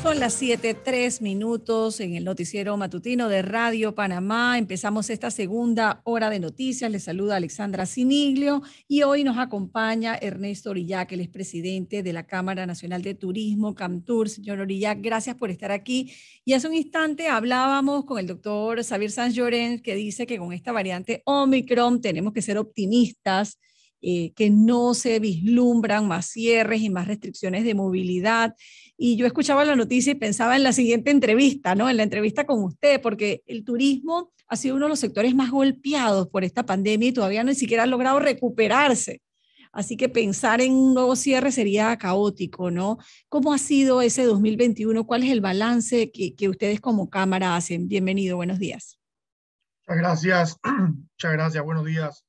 Son las 7:03 en el noticiero matutino de Radio Panamá. Empezamos esta segunda hora de noticias. Les saluda Alexandra Siniglio y hoy nos acompaña Ernesto Orillac, el expresidente de la Cámara Nacional de Turismo, CAMTUR. Señor Orillac, gracias por estar aquí. Y hace un instante hablábamos con el doctor Xavier Sanz Llorens, que dice que con esta variante Omicron tenemos que ser optimistas, que no se vislumbran más cierres y más restricciones de movilidad. Y yo escuchaba la noticia y pensaba en la siguiente entrevista, ¿no? En la entrevista con usted, porque el turismo ha sido uno de los sectores más golpeados por esta pandemia y todavía no ni siquiera ha logrado recuperarse. Así que pensar en un nuevo cierre sería caótico, ¿no? ¿Cómo ha sido ese 2021? ¿Cuál es el balance que ustedes como Cámara hacen? Bienvenido, buenos días. Muchas gracias, muchas gracias. Buenos días,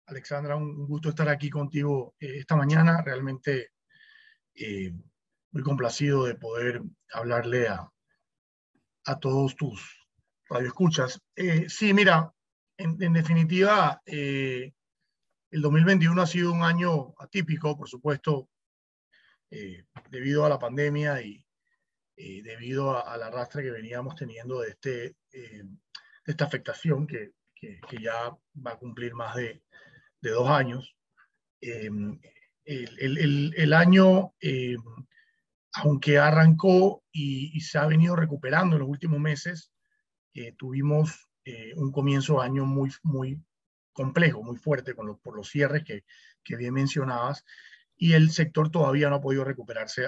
Alexandra. Un gusto estar aquí contigo esta mañana. Realmente muy complacido de poder hablarle a todos tus radioescuchas. Sí, mira, en definitiva, el 2021 ha sido un año atípico, por supuesto, debido a la pandemia y debido al arrastre que veníamos teniendo de esta afectación que ya va a cumplir más de 2 años. El año, aunque arrancó y se ha venido recuperando en los últimos meses, tuvimos un comienzo de año muy complejo, muy fuerte por los cierres que bien mencionabas, y el sector todavía no ha podido recuperarse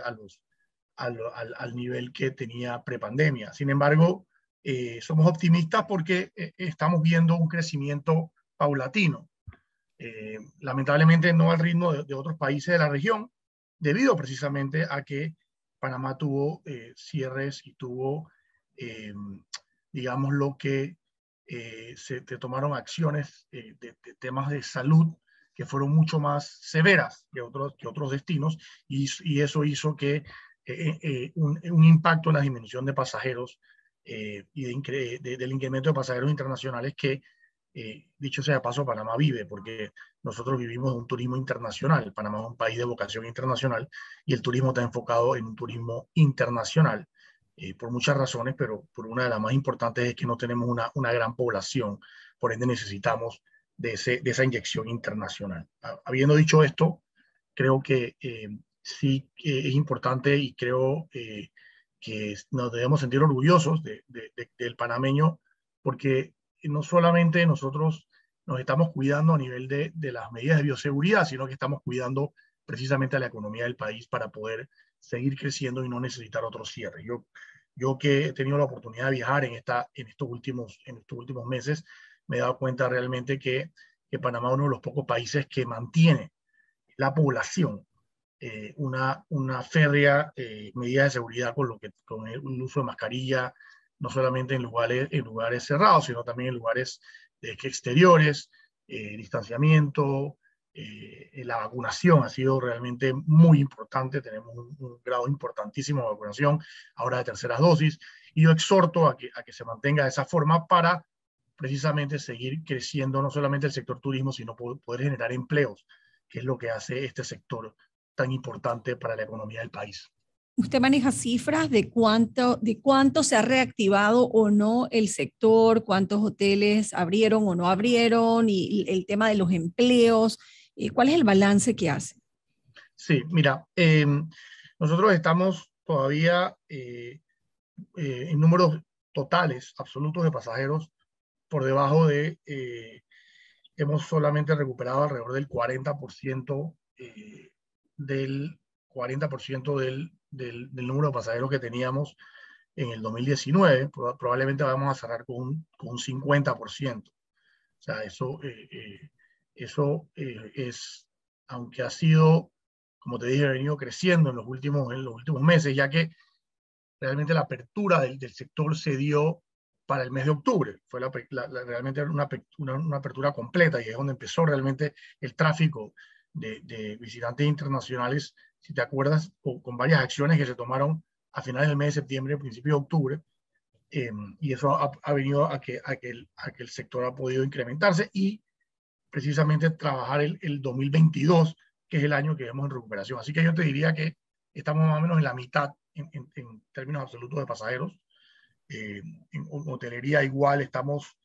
al nivel que tenía prepandemia. Sin embargo, somos optimistas porque estamos viendo un crecimiento paulatino. Lamentablemente no al ritmo de otros países de la región, debido precisamente a que Panamá tuvo cierres y tuvo, digamos, lo que se tomaron acciones de temas de salud que fueron mucho más severas que otros destinos, y eso hizo que un impacto en la disminución de pasajeros y del incremento de pasajeros internacionales que, dicho sea de paso, Panamá vive, porque nosotros vivimos un turismo internacional. Panamá es un país de vocación internacional y el turismo está enfocado en un turismo internacional por muchas razones, pero por una de las más importantes es que no tenemos una gran población, por ende necesitamos de esa inyección internacional. Habiendo dicho esto, creo que sí es importante y creo que nos debemos sentir orgullosos del panameño, porque no solamente nosotros nos estamos cuidando a nivel de las medidas de bioseguridad, sino que estamos cuidando precisamente a la economía del país para poder seguir creciendo y no necesitar otro cierre. Yo que he tenido la oportunidad de viajar en estos últimos meses, me he dado cuenta realmente que Panamá es uno de los pocos países que mantiene la población una férrea medida de seguridad con el uso de mascarilla, no solamente en lugares cerrados, sino también en lugares exteriores, distanciamiento, la vacunación ha sido realmente muy importante. Tenemos un grado importantísimo de vacunación, ahora de terceras dosis, y yo exhorto a que se mantenga de esa forma para precisamente seguir creciendo no solamente el sector turismo, sino poder generar empleos, que es lo que hace este sector tan importante para la economía del país. ¿Usted maneja cifras de cuánto se ha reactivado o no el sector, cuántos hoteles abrieron o no abrieron y el tema de los empleos? ¿Cuál es el balance que hace? Sí, mira, nosotros estamos todavía en números totales, absolutos de pasajeros por debajo hemos solamente recuperado alrededor del 40% del 40% del número de pasajeros que teníamos en el 2019. Probablemente vamos a cerrar con un 50%. O sea, eso es, aunque ha sido, como te dije, ha venido creciendo en los últimos meses, ya que realmente la apertura del sector se dio para el mes de octubre. Fue realmente una apertura completa, y es donde empezó realmente el tráfico de visitantes internacionales, si te acuerdas, con varias acciones que se tomaron a finales del mes de septiembre, principio de octubre, y eso ha venido a que el sector ha podido incrementarse y precisamente trabajar el 2022, que es el año que vemos en recuperación. Así que yo te diría que estamos más o menos en la mitad en términos absolutos de pasajeros. En hotelería igual estamos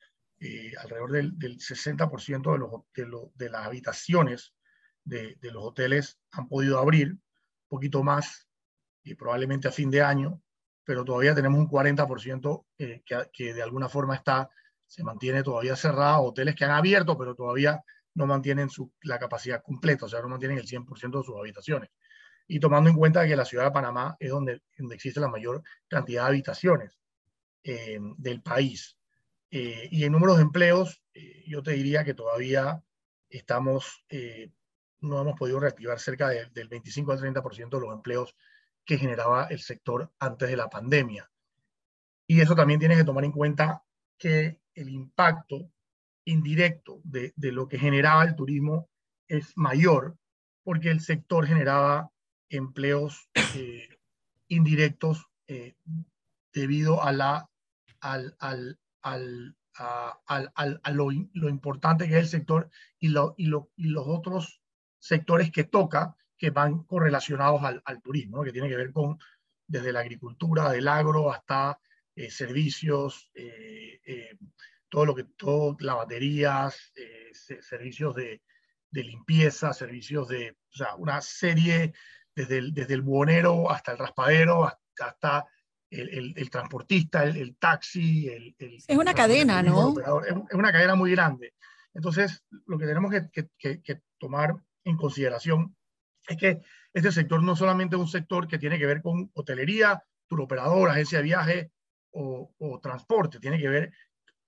alrededor del 60% de las habitaciones de los hoteles han podido abrir, un poquito más, y probablemente a fin de año, pero todavía tenemos un 40% que de alguna forma se mantiene todavía cerrado, hoteles que han abierto, pero todavía no mantienen la capacidad completa, o sea, no mantienen el 100% de sus habitaciones. Y tomando en cuenta que la ciudad de Panamá es donde existe la mayor cantidad de habitaciones del país. Y en números de empleos, yo te diría que todavía no hemos podido reactivar cerca del 25 al 30% de los empleos que generaba el sector antes de la pandemia. Y eso también tienes que tomar en cuenta que el impacto indirecto de lo que generaba el turismo es mayor, porque el sector generaba empleos indirectos debido a lo importante que es el sector y los otros sectores que toca que van correlacionados al turismo, ¿no? Que tiene que ver con desde la agricultura, del agro, hasta servicios, todo lavaderías, servicios de limpieza, servicios o sea, una serie, desde el buhonero hasta el raspadero, hasta el transportista, el taxi, Es una transporte cadena, turismo, el ¿no? operador. Es una cadena muy grande. Entonces, lo que tenemos que tomar en consideración es que este sector no solamente es un sector que tiene que ver con hotelería, turoperador, agencia de viaje o transporte, tiene que ver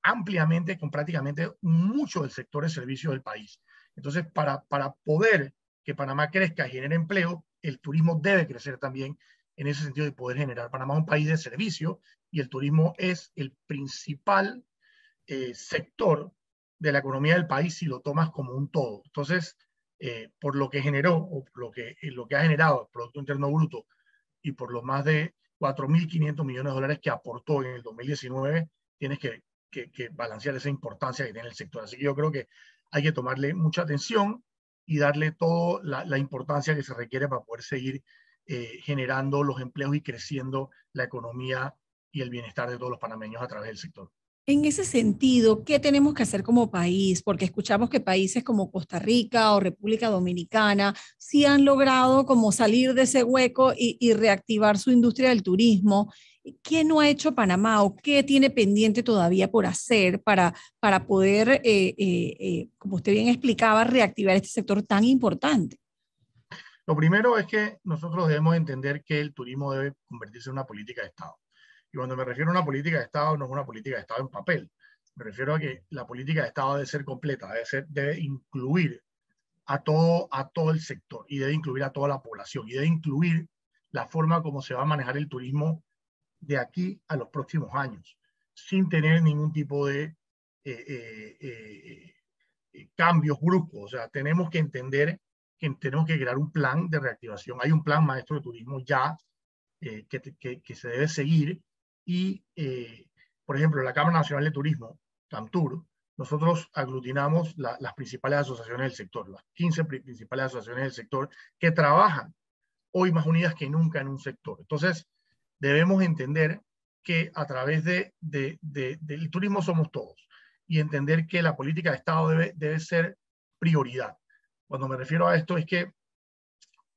ampliamente con prácticamente mucho del sector de servicios del país. Entonces, para poder que Panamá crezca y genere empleo, el turismo debe crecer también en ese sentido de poder generar. Panamá es un país de servicio y el turismo es el principal sector de la economía del país si lo tomas como un todo. Entonces, por lo que generó o por lo que ha generado el Producto Interno Bruto y por los más de 4.500 millones de dólares que aportó en el 2019, tienes que balancear esa importancia que tiene el sector. Así que yo creo que hay que tomarle mucha atención y darle toda la importancia que se requiere para poder seguir generando los empleos y creciendo la economía y el bienestar de todos los panameños a través del sector. En ese sentido, ¿qué tenemos que hacer como país? Porque escuchamos que países como Costa Rica o República Dominicana sí han logrado como salir de ese hueco y reactivar su industria del turismo. ¿Qué no ha hecho Panamá o qué tiene pendiente todavía por hacer para poder, como usted bien explicaba, reactivar este sector tan importante? Lo primero es que nosotros debemos entender que el turismo debe convertirse en una política de Estado. Y cuando me refiero a una política de Estado, no es una política de Estado en papel. Me refiero a que la política de Estado debe ser completa, debe incluir a todo el sector y debe incluir a toda la población y debe incluir la forma como se va a manejar el turismo de aquí a los próximos años, sin tener ningún tipo de cambios bruscos. O sea, tenemos que entender que tenemos que crear un plan de reactivación. Hay un plan maestro de turismo ya que se debe seguir y, por ejemplo, la Cámara Nacional de Turismo, CANTUR, nosotros aglutinamos las principales asociaciones del sector, las 15 principales asociaciones del sector que trabajan hoy más unidas que nunca en un sector. Entonces, debemos entender que a través del turismo somos todos y entender que la política de Estado debe ser prioridad. Cuando me refiero a esto es que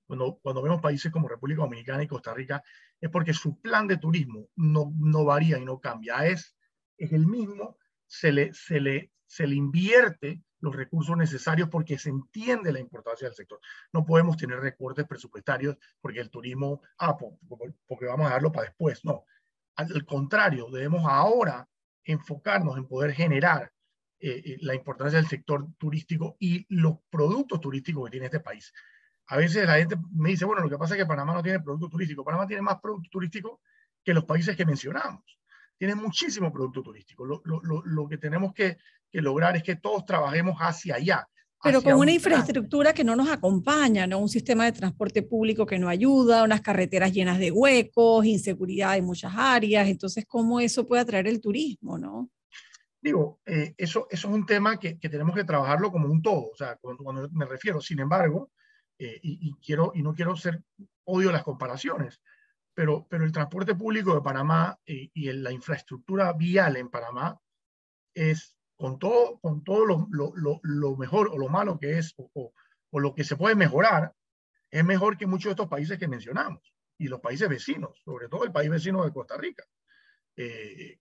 cuando vemos países como República Dominicana y Costa Rica, es porque su plan de turismo no varía y no cambia. Es el mismo, se le invierte los recursos necesarios porque se entiende la importancia del sector. No podemos tener recortes presupuestarios porque el turismo, porque vamos a dejarlo para después. No, al contrario, debemos ahora enfocarnos en poder generar la importancia del sector turístico y los productos turísticos que tiene este país. A veces la gente me dice, bueno, lo que pasa es que Panamá no tiene producto turístico. Panamá tiene más producto turístico que los países que mencionamos. Tiene muchísimo producto turístico. Lo que tenemos que lograr es que todos trabajemos hacia allá, Pero hacia con una un plan. infraestructura que no nos acompaña, ¿no? Un sistema de transporte público que no ayuda, unas carreteras llenas de huecos, inseguridad en muchas áreas. Entonces, ¿cómo eso puede atraer el turismo, no? Digo, eso es un tema que tenemos que trabajarlo como un todo. O sea, cuando me refiero, sin embargo, y no quiero odio las comparaciones, pero el transporte público de Panamá y la infraestructura vial en Panamá es, con todo lo mejor o lo malo que es, o lo que se puede mejorar, es mejor que muchos de estos países que mencionamos y los países vecinos, sobre todo el país vecino de Costa Rica.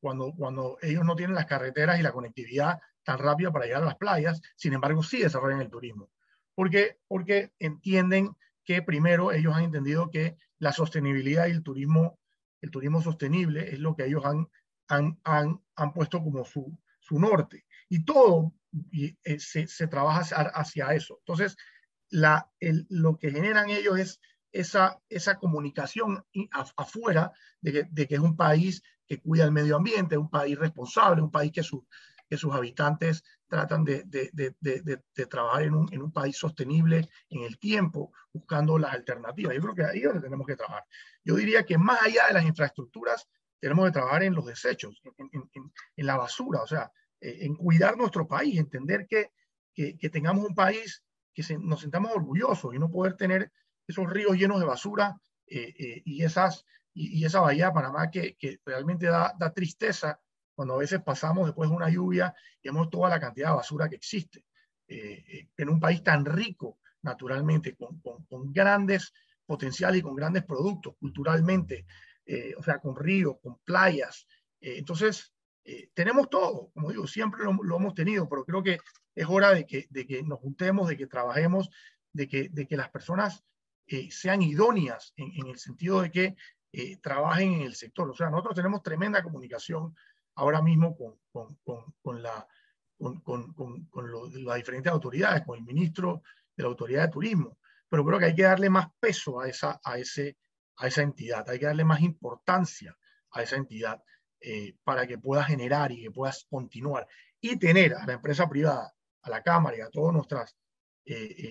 Cuando ellos no tienen las carreteras y la conectividad tan rápida para llegar a las playas, sin embargo sí desarrollan el turismo. Porque entienden que primero ellos han entendido que la sostenibilidad y el turismo sostenible es lo que ellos han puesto como su norte. Y todo se trabaja hacia eso. Entonces, lo que generan ellos es esa comunicación afuera de que es un país que cuida el medio ambiente, un país responsable, un país que sus habitantes tratan de trabajar en un país sostenible en el tiempo, buscando las alternativas. Yo creo que ahí es donde tenemos que trabajar. Yo diría que más allá de las infraestructuras, tenemos que trabajar en los desechos, en la basura, o sea, en cuidar nuestro país, entender que tengamos un país nos sintamos orgullosos y no poder tener esos ríos llenos de basura y esa bahía de Panamá que realmente da tristeza cuando a veces pasamos después de una lluvia y vemos toda la cantidad de basura que existe en un país tan rico naturalmente, con grandes potenciales y con grandes productos culturalmente, o sea, con ríos, con playas. Entonces, tenemos todo, como digo, siempre lo hemos tenido, pero creo que es hora de que nos juntemos, de que trabajemos, de que las personas sean idóneas en el sentido de que trabajen en el sector. O sea, nosotros tenemos tremenda comunicación ahora mismo con las diferentes autoridades, con el ministro de la Autoridad de Turismo, pero creo que hay que darle más peso a esa entidad, hay que darle más importancia a esa entidad para que pueda generar y que pueda continuar y tener a la empresa privada, a la Cámara y a todas nuestras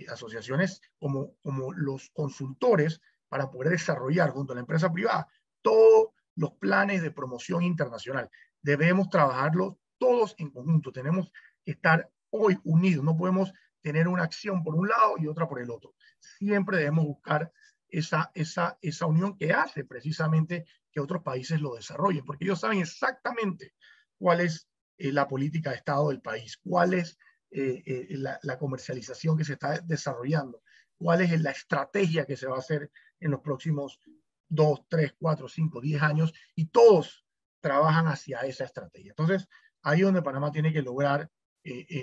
asociaciones como los consultores para poder desarrollar junto a la empresa privada todos los planes de promoción internacional. Debemos trabajarlos todos en conjunto, tenemos que estar hoy unidos, no podemos tener una acción por un lado y otra por el otro. Siempre debemos buscar esa unión que hace precisamente que otros países lo desarrollen, porque ellos saben exactamente cuál es la política de Estado del país, cuál es la comercialización que se está desarrollando, cuál es la estrategia que se va a hacer en los próximos 2, 3, 4, 5, 10 años, y todos trabajan hacia esa estrategia. Entonces, ahí es donde Panamá tiene que lograr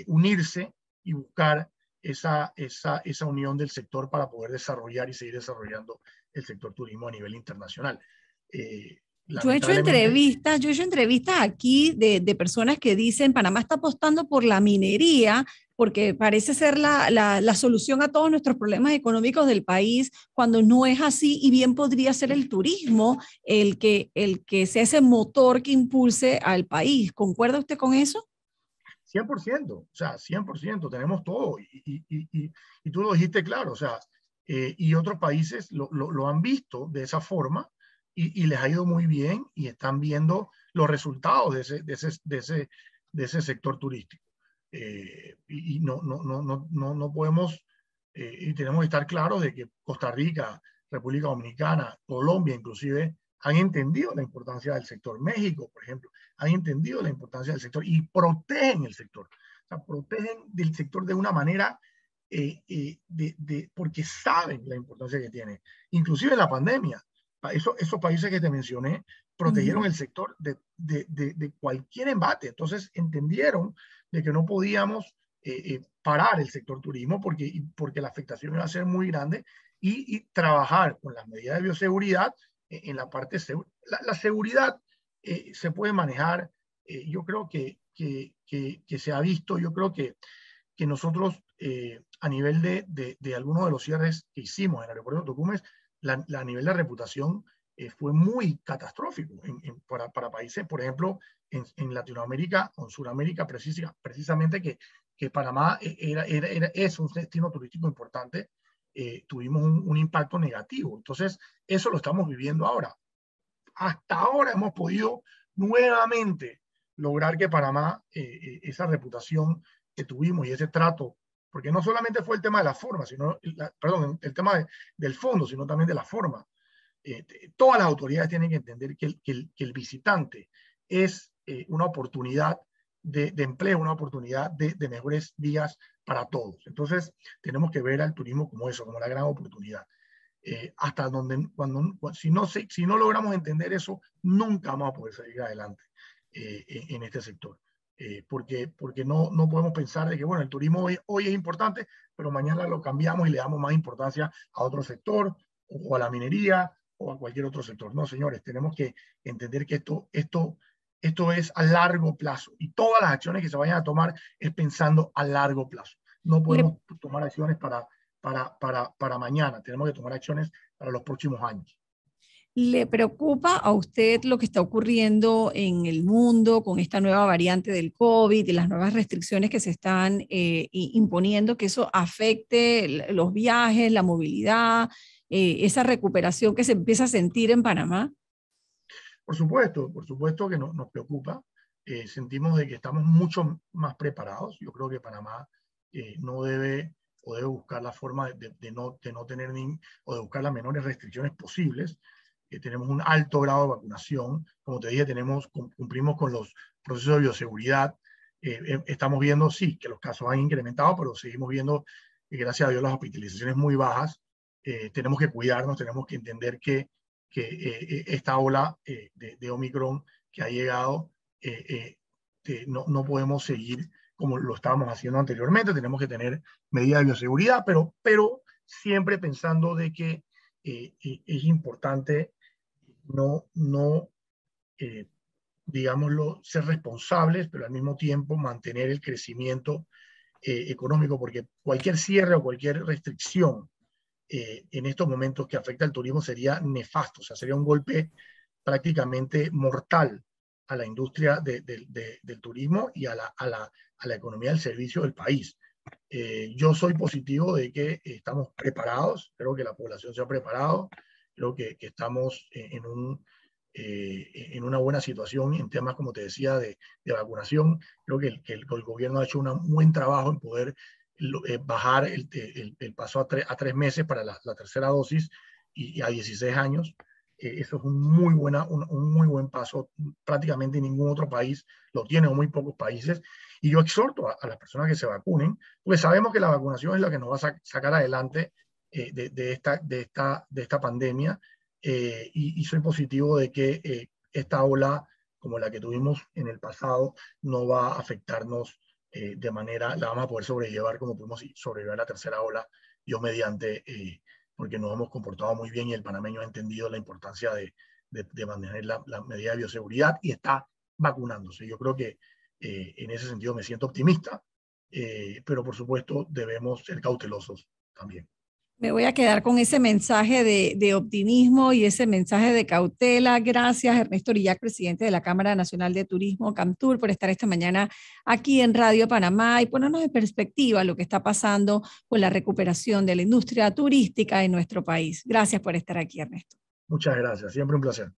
unirse y buscar esa unión del sector para poder desarrollar y seguir desarrollando el sector turismo a nivel internacional. Lamentablemente. Yo he hecho entrevistas aquí de personas que dicen Panamá está apostando por la minería porque parece ser la solución a todos nuestros problemas económicos del país, cuando no es así y bien podría ser el turismo el que sea ese motor que impulse al país. ¿Concuerda usted con eso? 100%, o sea, 100%, tenemos todo. Y tú lo dijiste claro, o sea, y otros países lo han visto de esa forma y les ha ido muy bien y están viendo los resultados de ese sector turístico. Y no podemos, y tenemos que estar claros de que Costa Rica, República Dominicana, Colombia inclusive, han entendido la importancia del sector. México, por ejemplo, han entendido la importancia del sector y protegen el sector. O sea, protegen del sector de una manera porque saben la importancia que tiene. Inclusive en la pandemia, esos países que te mencioné protegieron el sector de cualquier embate. Entonces entendieron de que no podíamos parar el sector turismo porque la afectación iba a ser muy grande y trabajar con las medidas de bioseguridad en la parte segura. La seguridad se puede manejar. Yo creo que se ha visto, yo creo que nosotros a nivel de algunos de los cierres que hicimos en el aeropuerto de Tocumen, a nivel de reputación fue muy catastrófico para países, por ejemplo, en Latinoamérica o en Sudamérica precisamente, que Panamá es un destino turístico importante. Tuvimos un impacto negativo. Entonces, eso lo estamos viviendo ahora. Hasta ahora hemos podido nuevamente lograr que Panamá, esa reputación que tuvimos y ese trato, porque no solamente fue el tema de la forma, sino, perdón, el tema del fondo, sino también de la forma. todas las autoridades tienen que entender que el visitante es una oportunidad de empleo, una oportunidad de mejores días para todos. Entonces, tenemos que ver al turismo como eso, como la gran oportunidad. Hasta donde, si no logramos entender eso, nunca vamos a poder salir adelante en este sector. Porque no podemos pensar de que, bueno, el turismo hoy es importante, pero mañana lo cambiamos y le damos más importancia a otro sector, o a la minería, o a cualquier otro sector. No, señores, tenemos que entender que esto es a largo plazo, y todas las acciones que se vayan a tomar es pensando a largo plazo. No podemos tomar acciones para mañana, tenemos que tomar acciones para los próximos años. ¿Le preocupa a usted lo que está ocurriendo en el mundo con esta nueva variante del COVID y las nuevas restricciones que se están imponiendo, que eso afecte los viajes, la movilidad, esa recuperación que se empieza a sentir en Panamá? Por supuesto que nos preocupa. Sentimos de que estamos mucho más preparados. Yo creo que Panamá no debe o debe buscar la forma de no tener o de buscar las menores restricciones posibles. Tenemos un alto grado de vacunación. Como te dije, cumplimos con los procesos de bioseguridad. Estamos viendo, sí, que los casos han incrementado, pero seguimos viendo, gracias a Dios, las hospitalizaciones muy bajas. Tenemos que cuidarnos, tenemos que entender que esta ola de Omicron que ha llegado, no podemos seguir como lo estábamos haciendo anteriormente. Tenemos que tener medidas de bioseguridad, pero siempre pensando de que es importante no digámoslo, ser responsables, pero al mismo tiempo mantener el crecimiento económico, porque cualquier cierre o cualquier restricción en estos momentos que afecta al turismo sería nefasto, o sea, sería un golpe prácticamente mortal a la industria del turismo y a la economía del servicio del país. Yo soy positivo de que estamos preparados, creo que la población se ha preparado, creo que estamos en una buena situación en temas, como te decía, de vacunación. Creo que el gobierno ha hecho un buen trabajo en poder bajar el paso a 3 meses para la tercera dosis y a 16 años. Eso es un muy buen paso. Prácticamente ningún otro país lo tiene, o muy pocos países. Y yo exhorto a las personas que se vacunen, porque sabemos que la vacunación es la que nos va a sacar adelante de esta pandemia. Y soy positivo de que esta ola, como la que tuvimos en el pasado, no va a afectarnos de manera, la vamos a poder sobrellevar como pudimos sobrellevar la tercera ola, Dios mediante, porque nos hemos comportado muy bien y el panameño ha entendido la importancia de mantener la medida de bioseguridad y está vacunándose. Yo creo que en ese sentido me siento optimista, pero por supuesto debemos ser cautelosos también. Me voy a quedar con ese mensaje de optimismo y ese mensaje de cautela. Gracias, Ernesto Orillac, presidente de la Cámara Nacional de Turismo, CAMTUR, por estar esta mañana aquí en Radio Panamá y ponernos en perspectiva lo que está pasando con la recuperación de la industria turística en nuestro país. Gracias por estar aquí, Ernesto. Muchas gracias, siempre un placer.